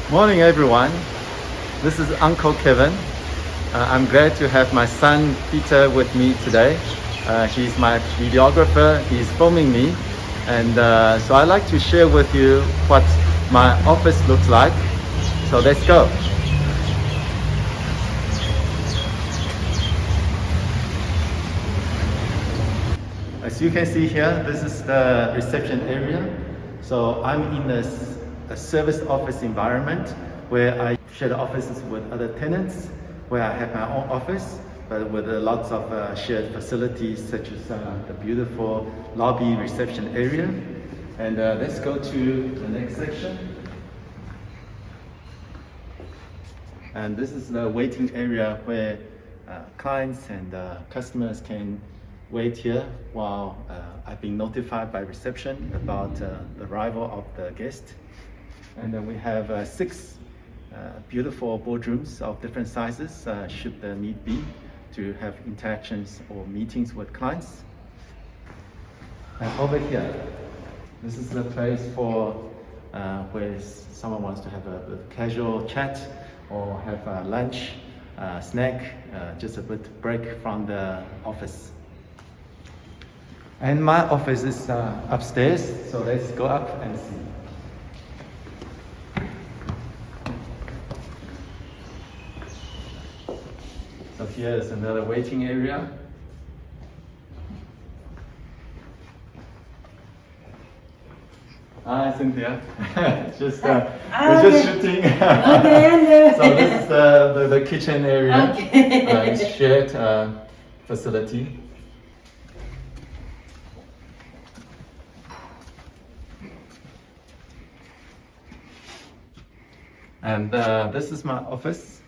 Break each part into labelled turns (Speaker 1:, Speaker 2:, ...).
Speaker 1: Morning everyone, this is Uncle Kevin. I'm glad to have my son Peter with me today. He's my videographer, he's filming me, and so I'd like to share with you what my office looks like. So let's go. As you can see here, this is the reception area. So I'm in a service office environment where I share the offices with other tenants, where I have my own office, but with lots of shared facilities such as the beautiful lobby reception area. And let's go to the next section. And this is the waiting area where clients and customers can wait here while I've been notified by reception about the arrival of the guest. And then we have 6 beautiful boardrooms of different sizes, should the need be, to have interactions or meetings with clients. And over here, this is the place for where someone wants to have a casual chat or have lunch, snack, just a bit break from the office. And my office is upstairs, so let's go up and see. So here is another waiting area. Hi Cynthia, we're just shooting.
Speaker 2: Okay.
Speaker 1: So this is the kitchen area.
Speaker 2: Okay.
Speaker 1: It's shared facility. And this is my office,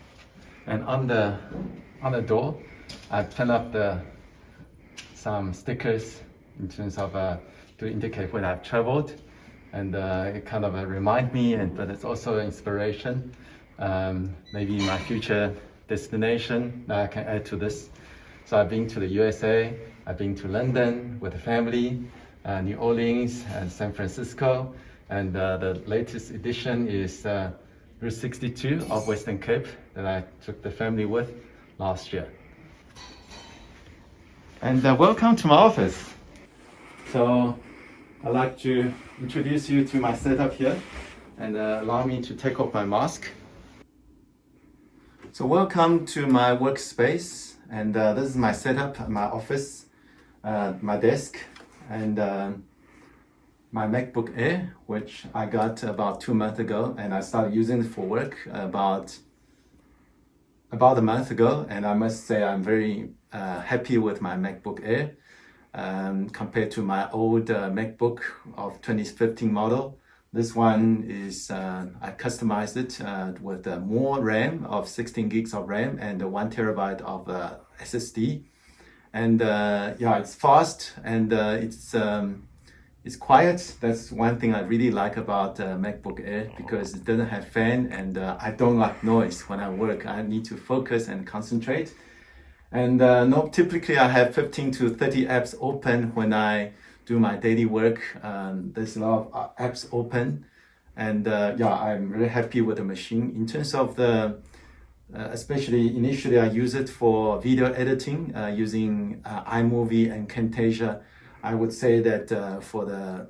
Speaker 1: and on the door I pinned up some stickers in terms of to indicate when I've traveled, and it kind of remind me, but it's also inspiration, maybe my future destination that I can add to this. So I've been to the USA, I've been to London with the family, New Orleans and San Francisco, and the latest edition is Route 62 of Western Cape that I took the family with last year. And welcome to my office. So I'd like to introduce you to my setup here and allow me to take off my mask. So welcome to my workspace, and this is my setup, my office, my desk, and my MacBook Air, which I got about 2 months ago, and I started using it for work about a month ago, and I must say I'm very happy with my MacBook Air compared to my old MacBook of 2015 model. This one is, I customized it with more RAM of 16 gigs of RAM and 1 terabyte of SSD. And yeah, it's fast and it's quiet. That's one thing I really like about MacBook Air, because it doesn't have fan, and I don't like noise when I work. I need to focus and concentrate. And no, typically I have 15 to 30 apps open when I do my daily work. There's a lot of apps open, and yeah, I'm really happy with the machine. In terms of the, especially initially I use it for video editing using iMovie and Camtasia. I would say that for the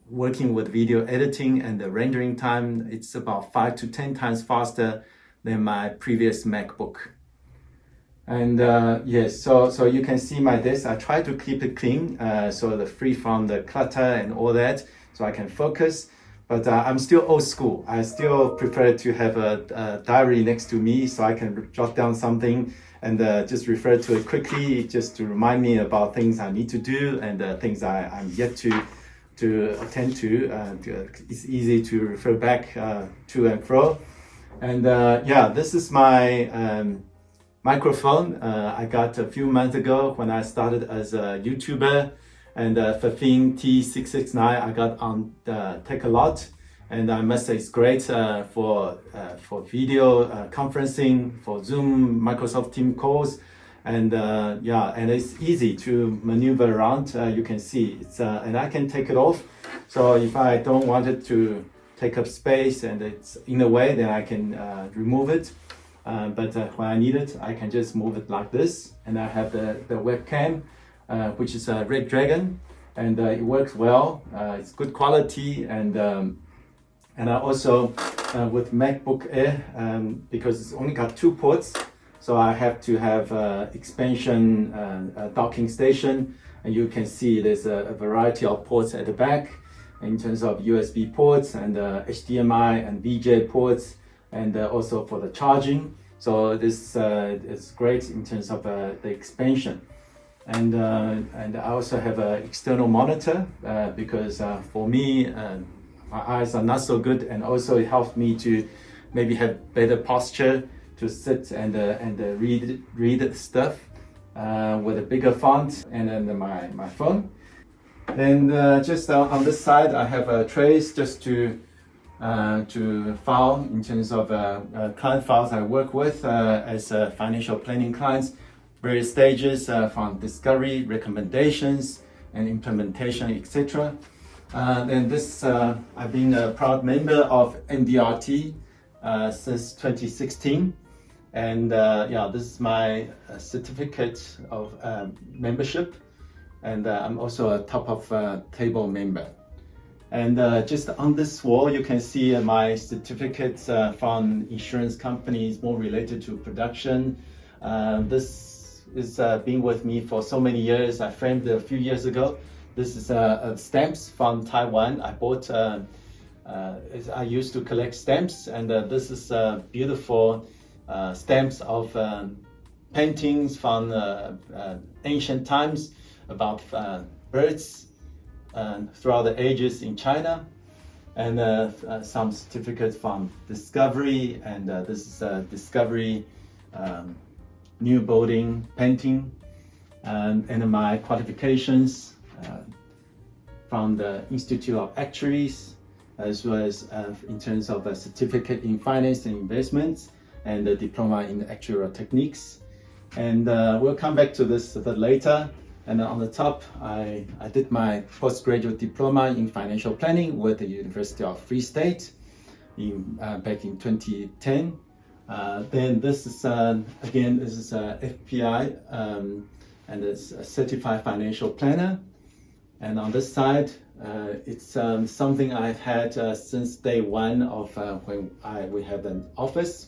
Speaker 1: working with video editing and the rendering time, it's about 5 to 10 times faster than my previous MacBook. And yes, so you can see my desk. I try to keep it clean, so the free from the clutter and all that, so I can focus. But I'm still old school. I still prefer to have a diary next to me so I can jot down something and just refer to it quickly, just to remind me about things I need to do and things I'm yet to attend to. It's easy to refer back to and fro. And yeah, this is my microphone I got a few months ago when I started as a YouTuber, and Fifine T669 I got on Tech a Lot, and I must say it's great for video conferencing, for Zoom, Microsoft Teams calls, and yeah, and it's easy to maneuver around. You can see it's and I can take it off. So if I don't want it to take up space and it's in the way, then I can remove it. But when I need it, I can just move it like this. And I have the webcam, which is a Red Dragon, and it works well. It's good quality, and I also with MacBook Air, because it's only got 2 ports, so I have to have expansion docking station, and you can see there's a variety of ports at the back in terms of USB ports and HDMI and VJ ports, and also for the charging. So this is great in terms of the expansion. And I also have an external monitor because for me, my eyes are not so good, and also it helps me to maybe have better posture to sit and read stuff with a bigger font, and then my phone. And just on this side, I have trays just to file in terms of client files I work with as financial planning clients, various stages from discovery, recommendations, and implementation, etc. And this, I've been a proud member of MDRT since 2016. And yeah, this is my certificate of membership. And I'm also a top of table member. And just on this wall, you can see my certificates from insurance companies more related to production. This is been with me for so many years. I framed it a few years ago. This is stamps from Taiwan. I bought, I used to collect stamps, and this is beautiful stamps of paintings from ancient times about birds throughout the ages in China, and some certificates from Discovery, and this is Discovery new building painting, and my qualifications from the Institute of Actuaries, as well as in terms of a certificate in finance and investments, and a diploma in actuarial techniques. And we'll come back to this a bit later. And on the top, I did my postgraduate diploma in financial planning with the University of Free State back in 2010. Then this is, again, this is a FPI, and it's a certified financial planner. And on this side, it's something I've had since day one of when we had an office.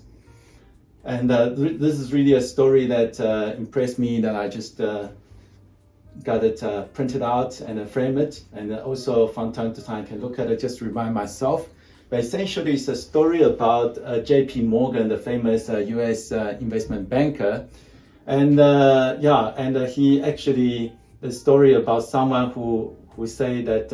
Speaker 1: And this is really a story that impressed me, that I just got it printed out and frame it, and also from time to time I can look at it just to remind myself. But essentially it's a story about JP Morgan, the famous US investment banker. And yeah, and he actually, the story about someone who say that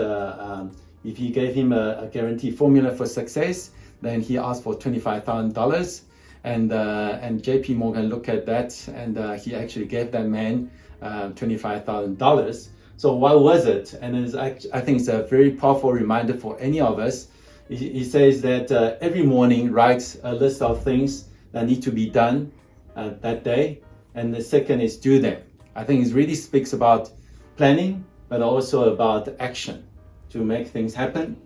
Speaker 1: if he gave him a guarantee formula for success, then he asked for $25,000. And JP Morgan looked at that, and he actually gave that man $25,000. So what was it? And I think it's a very powerful reminder for any of us. He says that every morning write a list of things that need to be done that day, and the second is do them. I think it really speaks about planning, but also about action to make things happen.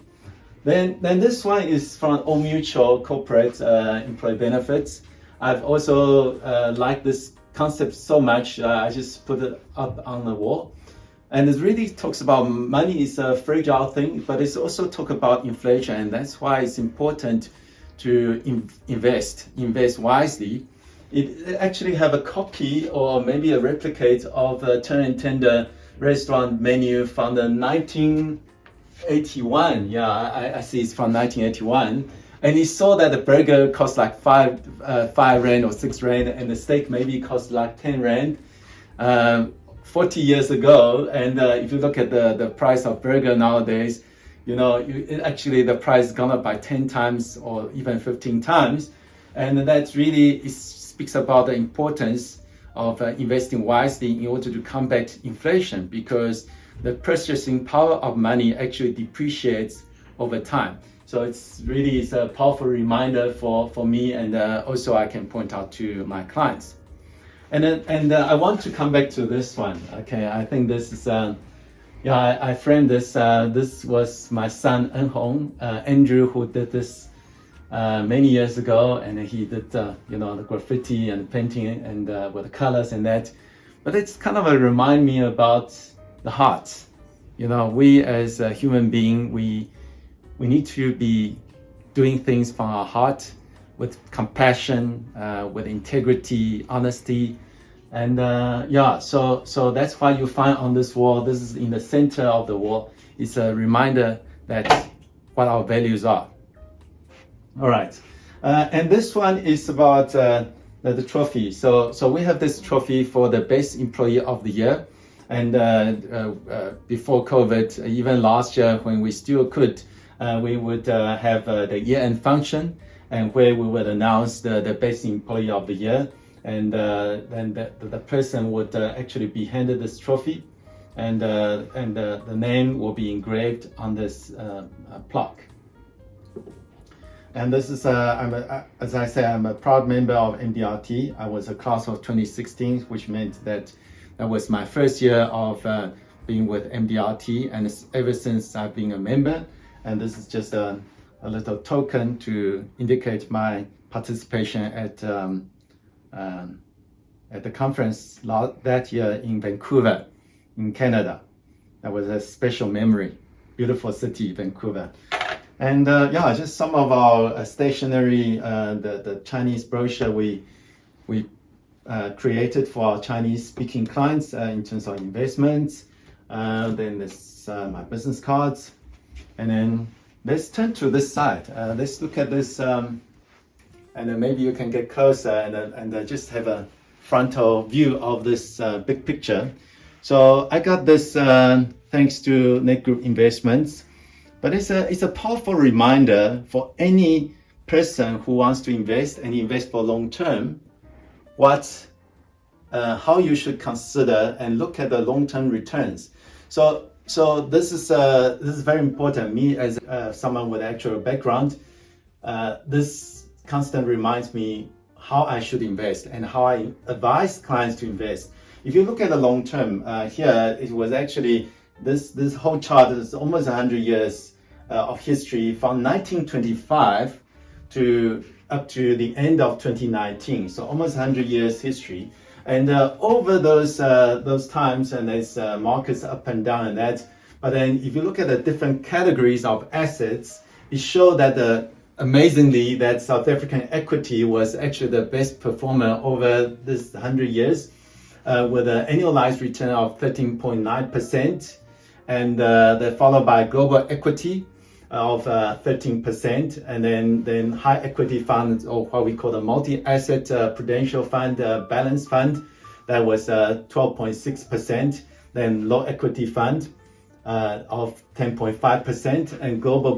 Speaker 1: Then this one is from All Mutual Corporate Employee Benefits. I've also liked this concept so much, I just put it up on the wall. And it really talks about money is a fragile thing, but it's also talk about inflation, and that's why it's important to invest wisely. It actually have a copy or maybe a replicate of a Turn and Tender restaurant menu from the 1981. Yeah, I see it's from 1981. And he saw that the burger cost like 5 Rand or 6 Rand, and the steak maybe cost like 10 Rand 40 years ago. And if you look at the price of burger nowadays, you know, actually the price has gone up by 10 times or even 15 times. And that's really, it speaks about the importance of investing wisely in order to combat inflation, because the purchasing power of money actually depreciates over time. So it's a powerful reminder for me, and also I can point out to my clients. And I want to come back to this one. Okay, I think this is Yeah, I framed this. This was my son Andrew, who did this many years ago, and he did the graffiti and painting and with the colors and that. But it's kind of a remind me about the heart. We as a human being, we need to be doing things from our heart with compassion, with integrity, honesty. And so that's why you find on this wall, this is in the center of the wall, it's a reminder that what our values are. All right, and this one is about the trophy. So we have this trophy for the best employee of the year. And before COVID, even last year when we still could, we would have the year-end function, and where we would announce the best employee of the year. And then the person would actually be handed this trophy, and the name will be engraved on this plaque. And this is, as I say, I'm a proud member of MDRT. I was a class of 2016, which meant that was my first year of being with MDRT, and ever since I've been a member. And this is just a little token to indicate my participation at the conference that year in Vancouver, in Canada. That was a special memory. Beautiful city, Vancouver. And just some of our stationery, the Chinese brochure we created for our Chinese speaking clients in terms of investments. Then there's my business cards. And then let's turn to this side. Let's look at this, and then maybe you can get closer and just have a frontal view of this big picture. So I got this thanks to Net Group Investments. But it's a powerful reminder for any person who wants to invest and invest for long term, how you should consider and look at the long term returns. So this is very important. Me as someone with actual background, this constant reminds me how I should invest and how I advise clients to invest. If you look at the long term, here it was actually this whole chart is almost 100 years of history from 1925 to up to the end of 2019. So almost 100 years history. And over those times, and there's markets up and down and that. But then if you look at the different categories of assets, it showed that amazingly that South African equity was actually the best performer over this 100 years with an annualized return of 13.9%. And they're followed by global equity of 13%, and then high equity funds, or what we call the multi-asset prudential fund, balance fund, that was 12.6%. Then low equity fund of 10.5%, and global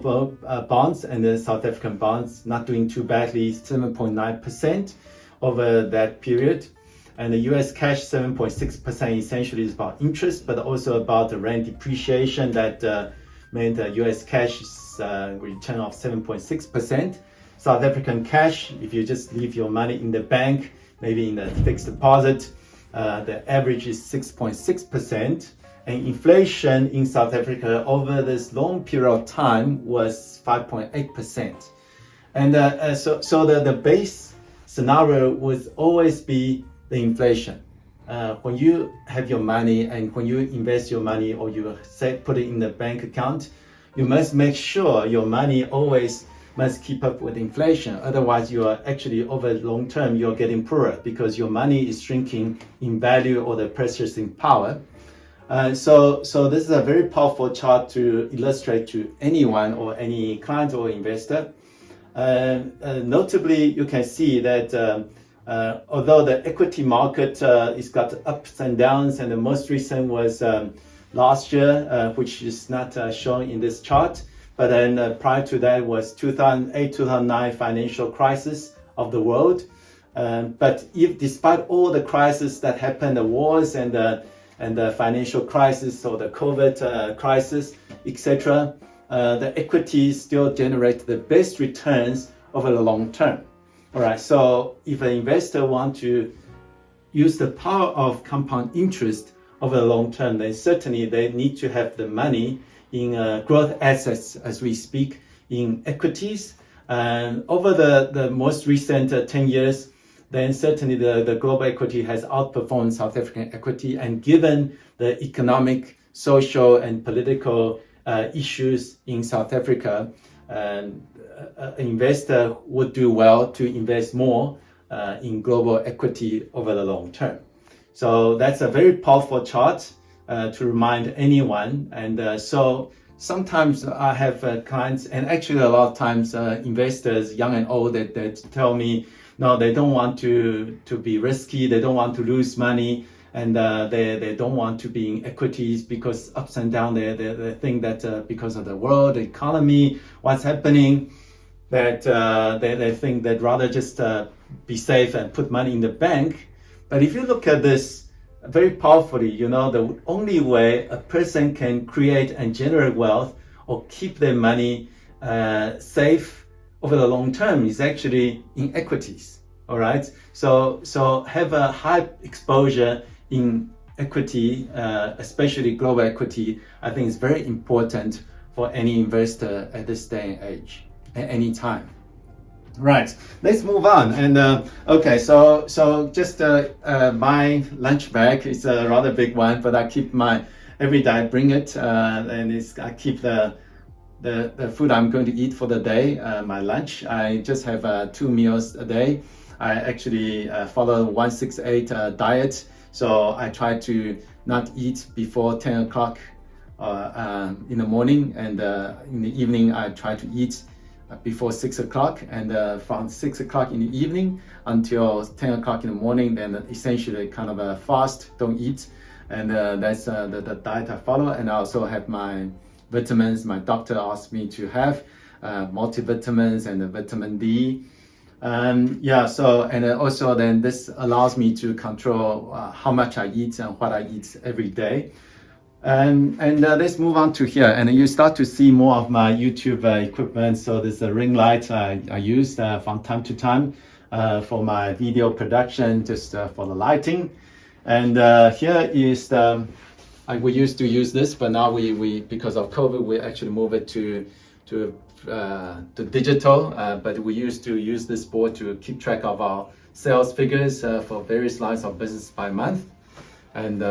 Speaker 1: bonds and the South African bonds not doing too badly, 7.9% over that period. And the US cash, 7.6%, essentially is about interest, but also about the rand depreciation that meant the US cash return of 7.6%. South African cash, if you just leave your money in the bank, maybe in a fixed deposit, the average is 6.6%. And inflation in South Africa over this long period of time was 5.8%. And so the base scenario would always be the inflation. When you have your money and when you invest your money or you put it in the bank account, you must make sure your money always must keep up with inflation. Otherwise, you are actually over long term, you're getting poorer because your money is shrinking in value or the purchasing power. So this is a very powerful chart to illustrate to anyone or any client or investor. Notably, you can see that although the equity market has got ups and downs, and the most recent was last year, which is not shown in this chart, but then prior to that was 2008-2009 financial crisis of the world. But despite all the crises that happened, the wars and the financial crisis or the COVID crisis, etc., the equities still generate the best returns over the long term. All right, so if an investor wants to use the power of compound interest
Speaker 3: over the long term, then certainly they need to have the money in growth assets, as we speak, in equities. And over the most recent 10 years, then certainly the global equity has outperformed South African equity. And given the economic, social, and political issues in South Africa, an investor would do well to invest more in global equity over the long term. So that's a very powerful chart to remind anyone. And so sometimes I have clients, and actually a lot of times investors, young and old, that tell me, no, they don't want to be risky, they don't want to lose money, and they don't want to be in equities because ups and downs, they think that because of the world, the economy, what's happening, that they think they'd rather just be safe and put money in the bank. But if you look at this very powerfully, you know, the only way a person can create and generate wealth or keep their money safe over the long term is actually in equities. All right. So have a high exposure in equity, especially global equity. I think is very important for any investor at this day and age, at any time. Right, let's move on. And okay, so just my lunch bag is a rather big one, but I keep every day I bring it, and I keep the food I'm going to eat for the day, my lunch. I just have 2 meals a day. I actually follow 168 diet, so I try to not eat before 10 o'clock in the morning, and in the evening I try to eat before 6 o'clock, and from 6 o'clock in the evening until 10 o'clock in the morning, then essentially kind of a fast, don't eat. And that's the diet I follow. And I also have my vitamins. My doctor asked me to have multivitamins and vitamin D. Yeah, so, and also then this allows me to control how much I eat and what I eat every day. And let's move on to here, and you start to see more of my YouTube equipment. So there's a ring light I use from time to time for my video production, just for the lighting. And here is we used to use this, but now we because of COVID we actually move it to digital. But we used to use this board to keep track of our sales figures for various lines of business by month. And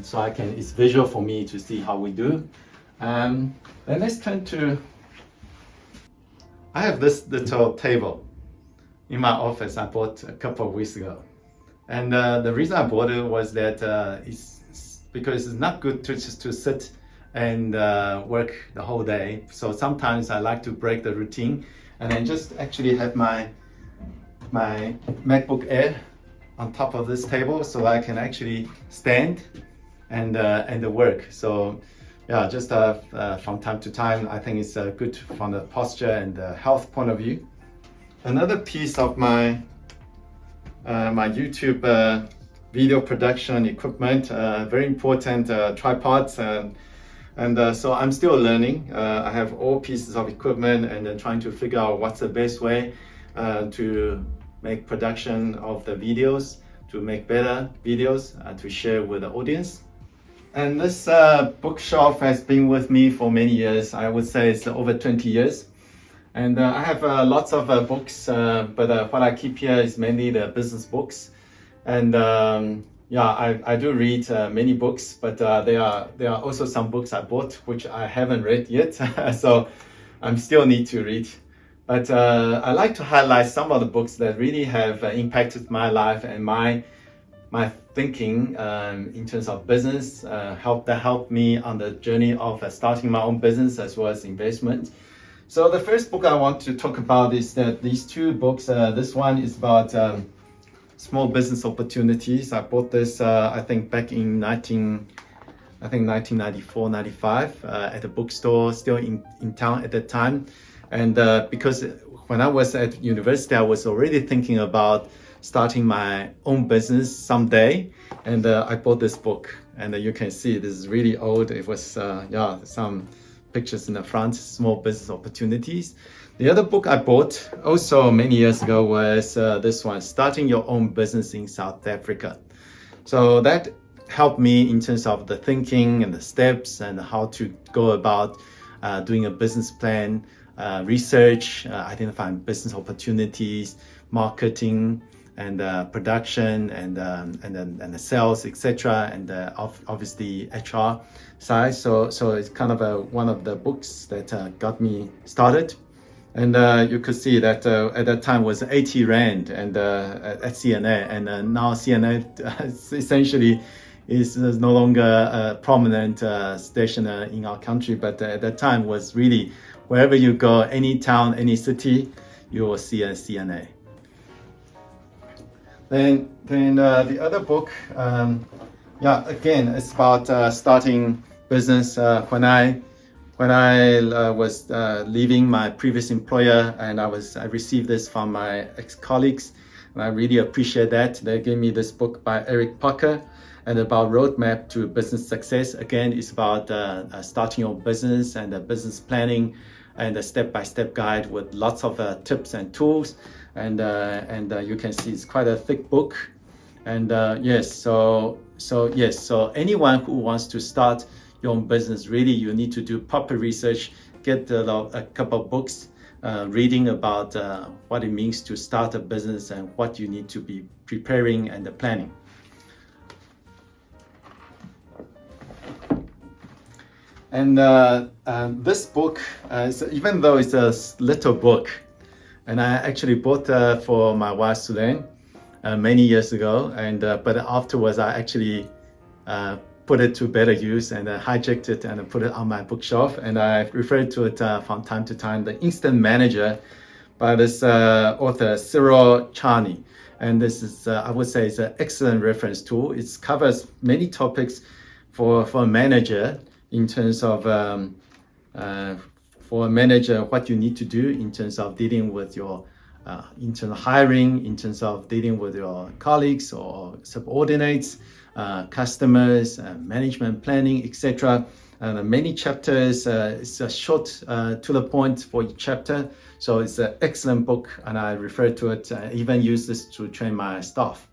Speaker 3: so it's visual for me to see how we do. Then let's turn to, I have this little table in my office I bought a couple of weeks ago. And the reason I bought it was that it's because it's not good to just to sit and work the whole day. So sometimes I like to break the routine and then just actually have my MacBook Air on top of this table, so I can actually stand and work. So yeah, just from time to time, I think it's good from the posture and the health point of view. Another piece of my YouTube video production equipment, very important tripods, and so I'm still learning. I have all pieces of equipment and then trying to figure out what's the best way to make production of the videos, to make better videos to share with the audience. And this bookshelf has been with me for many years. I would say it's over 20 years. And I have lots of books, but what I keep here is mainly the business books. And yeah, I do read many books, but there are also some books I bought which I haven't read yet, so I still need to read. But I like to highlight some of the books that really have impacted my life and my thinking in terms of business, helped me on the journey of starting my own business as well as investment. So the first book I want to talk about is that these two books. This one is about small business opportunities. I bought this I think back in 1994, 95 at a bookstore still in town at that time. And because when I was at university, I was already thinking about starting my own business someday. And I bought this book, and you can see this is really old. It was, yeah, some pictures in the front, Small Business Opportunities. The other book I bought also many years ago was this one, Starting Your Own Business in South Africa. So that helped me in terms of the thinking and the steps and how to go about doing a business plan, research, identifying business opportunities, marketing, and production, and the sales, etc., and obviously HR side. So it's kind of one of the books that got me started. And you could see that at that time was 80 Rand and at CNA, and now CNA essentially is no longer a prominent station in our country, but at that time was really wherever you go, any town, any city, you will see a CNA. Then the other book, again, it's about starting business. When I was leaving my previous employer, and I received this from my ex-colleagues, and I really appreciate that. They gave me this book by Eric Parker, and about roadmap to business success. Again, it's about starting your business and business planning, and a step-by-step guide with lots of tips and tools. And you can see it's quite a thick book. And so anyone who wants to start your own business, really you need to do proper research, get a couple of books, reading about what it means to start a business and what you need to be preparing and planning. And this book, even though it's a little book, and I actually bought for my wife Sulaine many years ago, and but afterwards I actually put it to better use and hijacked it and put it on my bookshelf, and I referred to it from time to time, The Instant Manager by this author Cyril Charney. And this is, I would say, it's an excellent reference tool. It covers many topics for a manager in terms of for a manager, what you need to do in terms of dealing with your internal hiring, in terms of dealing with your colleagues or subordinates, customers, management planning, etc. And many chapters. It's a short to the point for each chapter. So it's an excellent book, and I refer to it. I even use this to train my staff.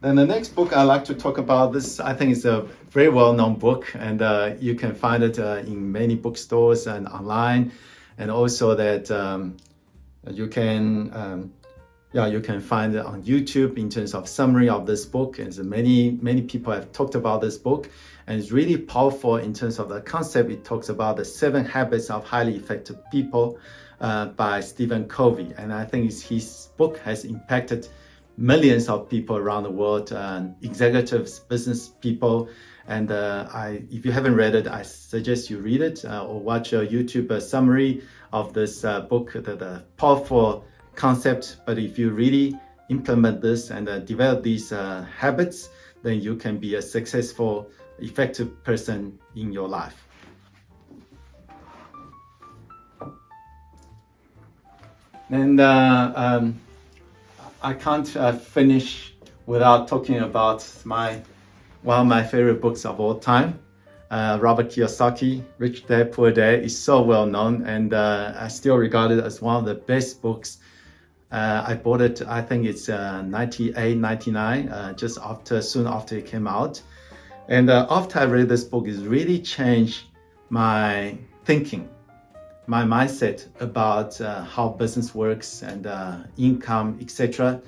Speaker 3: Then the next book I like to talk about, this I think is a very well-known book, and you can find it in many bookstores and online, and also that you can find it on YouTube in terms of summary of this book. And so many people have talked about this book, and it's really powerful in terms of the concept. It talks about the 7 habits of highly effective people by Stephen Covey, and I think his book has impacted millions of people around the world, executives, business people. And if you haven't read it, I suggest you read it or watch a YouTube summary of this book, the powerful concept. But if you really implement this and develop these habits, then you can be a successful, effective person in your life. And I can't finish without talking about one of my favorite books of all time, Robert Kiyosaki, Rich Dad, Poor Dad, is so well known, and I still regard it as one of the best books. I bought it, I think it's 98, 99, soon after it came out. And after I read this book, it really changed my thinking, my mindset about how business works and income, etc.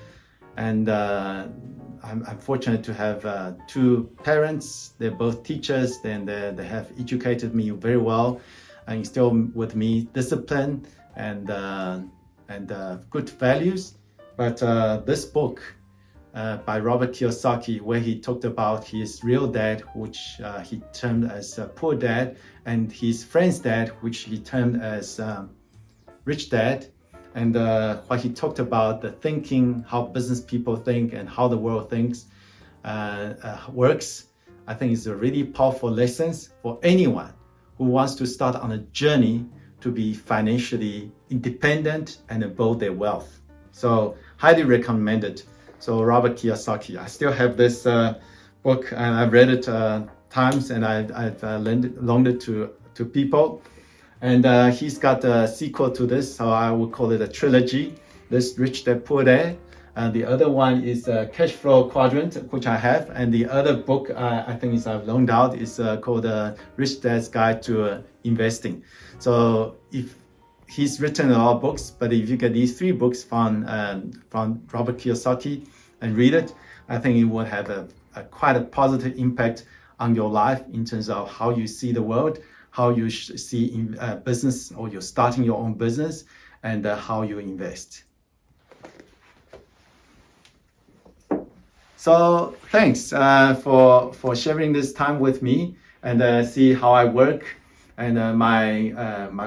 Speaker 3: And I'm fortunate to have 2 parents. They're both teachers, and they have educated me very well and instilled with me discipline and good values. But this book by Robert Kiyosaki, where he talked about his real dad, which he termed as poor dad, and his friend's dad, which he termed as rich dad, and what he talked about the thinking, how business people think and how the world thinks works. I think it's a really powerful lessons for anyone who wants to start on a journey to be financially independent and build their wealth. So highly recommended. So Robert Kiyosaki, I still have this book, and I've read it times, and I've loaned it to people. And he's got a sequel to this, so I would call it a trilogy. This Rich Dad Poor Dad.
Speaker 1: The other one is Cash Flow Quadrant, which I have. And the other book I think is I've loaned out is called Rich Dad's Guide to Investing. So if he's written a lot of books, but if you get these 3 books from Robert Kiyosaki and read it, I think it will have quite a positive impact on your life in terms of how you see the world, how you see in business, or you're starting your own business, and how you invest. So thanks for sharing this time with me and see how I work and my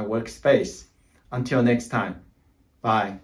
Speaker 1: workspace. Until next time, bye.